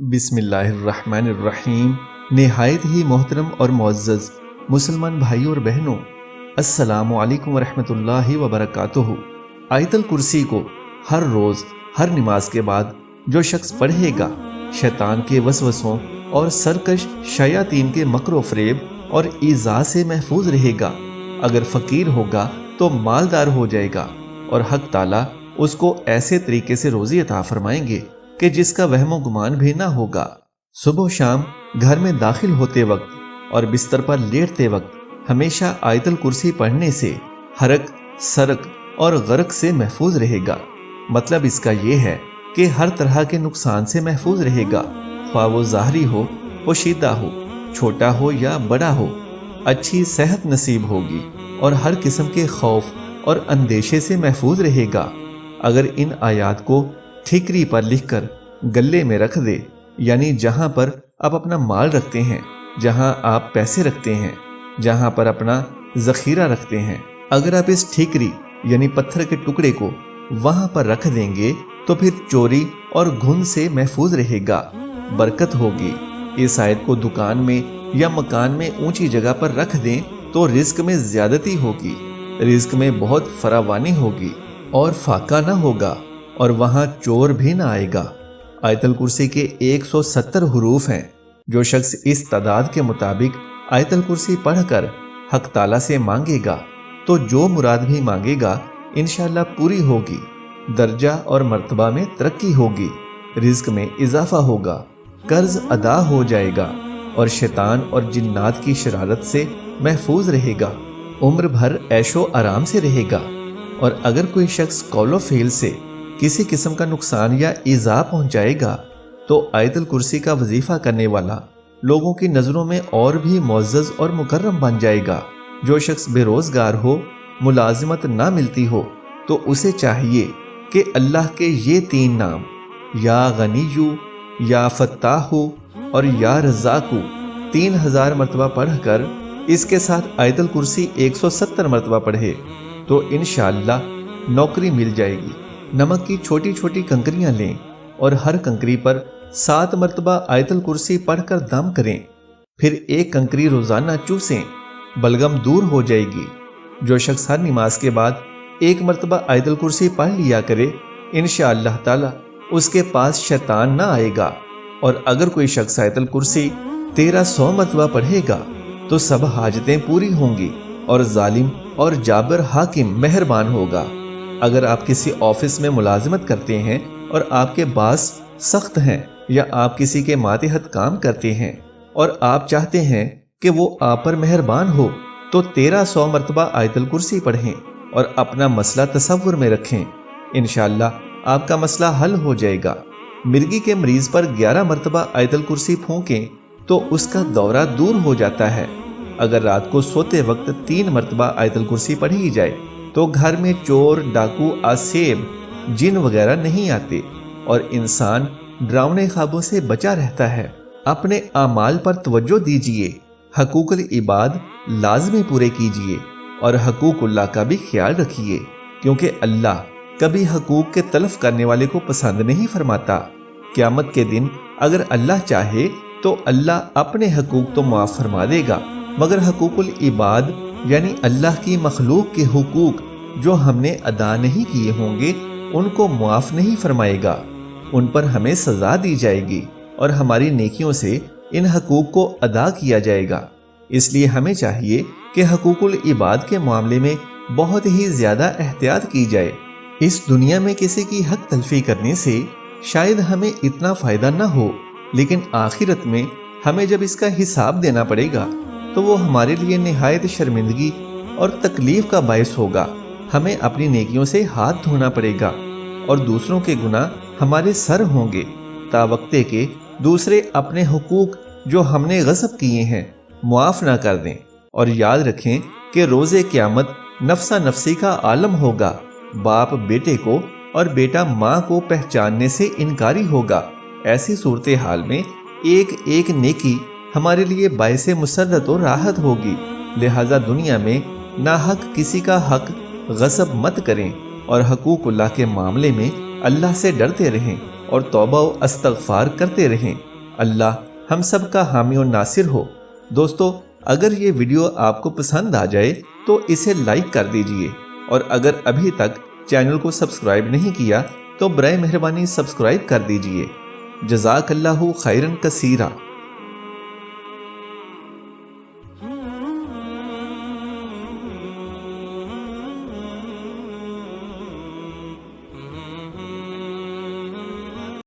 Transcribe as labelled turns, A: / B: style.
A: بسم اللہ الرحمن الرحیم۔ نہایت ہی محترم اور معزز مسلمان بھائی اور بہنوں، السلام علیکم ورحمۃ اللہ وبرکاتہ۔ آیت الکرسی کو ہر روز ہر نماز کے بعد جو شخص پڑھے گا، شیطان کے وسوسوں اور سرکش شیاطین کے مکر و فریب اور ایذا سے محفوظ رہے گا۔ اگر فقیر ہوگا تو مالدار ہو جائے گا، اور حق تعالیٰ اس کو ایسے طریقے سے روزی عطا فرمائیں گے کہ جس کا وہم و گمان بھی نہ ہوگا۔ صبح و شام گھر میں داخل ہوتے وقت اور بستر پر لیٹتے وقت ہمیشہ آیت الکرسی پڑھنے سے حرق، سرق اور غرق سے محفوظ رہے گا۔ مطلب اس کا یہ ہے کہ ہر طرح کے نقصان سے محفوظ رہے گا، خواہ وہ ظاہری ہو، پوشیدہ ہو، چھوٹا ہو یا بڑا ہو۔ اچھی صحت نصیب ہوگی اور ہر قسم کے خوف اور اندیشے سے محفوظ رہے گا۔ اگر ان آیات کو ٹھیکری پر لکھ کر گلے میں رکھ دے، یعنی جہاں پر آپ اپنا مال رکھتے ہیں، جہاں آپ پیسے رکھتے ہیں، جہاں پر اپنا ذخیرہ رکھتے ہیں، اگر آپ اس ٹھیکری یعنی پتھر کے ٹکڑے کو وہاں پر رکھ دیں گے تو پھر چوری اور گھن سے محفوظ رہے گا، برکت ہوگی۔ اس آیت کو دکان میں یا مکان میں اونچی جگہ پر رکھ دیں تو رزق میں زیادتی ہوگی، رزق میں بہت فراوانی ہوگی اور فاقہ نہ ہوگا، اور وہاں چور بھی نہ آئے گا۔ آیت الکرسی کے 170 حروف ہیں۔ جو شخص اس تعداد کے مطابق آیت الکرسی پڑھ کر حق تعالیٰ سے مانگے گا تو جو مراد بھی مانگے گا انشاءاللہ پوری ہوگی، درجہ اور مرتبہ میں ترقی ہوگی، رزق میں اضافہ ہوگا، قرض ادا ہو جائے گا، اور شیطان اور جنات کی شرارت سے محفوظ رہے گا، عمر بھر عیش و آرام سے رہے گا۔ اور اگر کوئی شخص قول و فعل سے کسی قسم کا نقصان یا ایذا پہنچائے گا تو آیت الکرسی کا وظیفہ کرنے والا لوگوں کی نظروں میں اور بھی معزز اور مکرم بن جائے گا۔ جو شخص بے روزگار ہو، ملازمت نہ ملتی ہو، تو اسے چاہیے کہ اللہ کے یہ 3 نام یا غنیو، یا فتاح اور یا رزاق 3000 مرتبہ پڑھ کر اس کے ساتھ آیت الکرسی 170 مرتبہ پڑھے تو انشاءاللہ نوکری مل جائے گی۔ نمک کی چھوٹی چھوٹی کنکریاں لیں اور ہر کنکری پر 7 مرتبہ آیت الکرسی پڑھ کر دم کریں، پھر ایک کنکری روزانہ چوسیں، بلغم دور ہو جائے گی۔ جو شخص ہر نماز کے بعد 1 مرتبہ آیت الکرسی پڑھ لیا کرے انشاءاللہ تعالی اس کے پاس شیطان نہ آئے گا۔ اور اگر کوئی شخص آیت الکرسی 1300 مرتبہ پڑھے گا تو سب حاجتیں پوری ہوں گی، اور ظالم اور جابر حاکم مہربان ہوگا۔ اگر آپ کسی آفس میں ملازمت کرتے ہیں اور آپ کے باس سخت ہیں، یا آپ کسی کے ماتحت کام کرتے ہیں اور آپ چاہتے ہیں کہ وہ آپ پر مہربان ہو، تو 1300 مرتبہ آیت الکرسی پڑھیں اور اپنا مسئلہ تصور میں رکھیں، انشاءاللہ آپ کا مسئلہ حل ہو جائے گا۔ مرگی کے مریض پر 11 مرتبہ آیت الکرسی پھونکیں تو اس کا دورہ دور ہو جاتا ہے۔ اگر رات کو سوتے وقت 3 مرتبہ آیت الکرسی پڑھی جائے تو گھر میں چور، ڈاکو، آسیب، جن وغیرہ نہیں آتے، اور انسان ڈراؤنے خوابوں سے بچا رہتا ہے۔ اپنے اعمال پر توجہ دیجیے، حقوق العباد لازمی پورے کیجیے، اور حقوق اللہ کا بھی خیال رکھیے، کیونکہ اللہ کبھی حقوق کے تلف کرنے والے کو پسند نہیں فرماتا۔ قیامت کے دن اگر اللہ چاہے تو اللہ اپنے حقوق تو معاف فرما دے گا، مگر حقوق العباد یعنی اللہ کی مخلوق کے حقوق جو ہم نے ادا نہیں کیے ہوں گے ان کو معاف نہیں فرمائے گا، ان پر ہمیں سزا دی جائے گی، اور ہماری نیکیوں سے ان حقوق کو ادا کیا جائے گا۔ اس لیے ہمیں چاہیے کہ حقوق العباد کے معاملے میں بہت ہی زیادہ احتیاط کی جائے۔ اس دنیا میں کسی کی حق تلفی کرنے سے شاید ہمیں اتنا فائدہ نہ ہو، لیکن آخرت میں ہمیں جب اس کا حساب دینا پڑے گا تو وہ ہمارے لیے نہایت شرمندگی اور تکلیف کا باعث ہوگا۔ ہمیں اپنی نیکیوں سے ہاتھ دھونا پڑے گا، اور دوسروں کے گناہ ہمارے سر ہوں گے، تا وقتے کہ دوسرے اپنے حقوق جو ہم نے غصب کیے ہیں معاف نہ کر دیں۔ اور یاد رکھیں کہ روز قیامت نفسا نفسی کا عالم ہوگا، باپ بیٹے کو اور بیٹا ماں کو پہچاننے سے انکاری ہوگا۔ ایسی صورتحال میں ایک ایک نیکی ہمارے لیے باعث مسرت و راحت ہوگی۔ لہذا دنیا میں ناحق کسی کا حق غصب مت کریں، اور حقوق اللہ کے معاملے میں اللہ سے ڈرتے رہیں اور توبہ و استغفار کرتے رہیں۔ اللہ ہم سب کا حامی و ناصر ہو۔ دوستو، اگر یہ ویڈیو آپ کو پسند آ جائے تو اسے لائک کر دیجئے، اور اگر ابھی تک چینل کو سبسکرائب نہیں کیا تو برائے مہربانی سبسکرائب کر دیجئے۔ جزاک اللہ خیرن کثیرا۔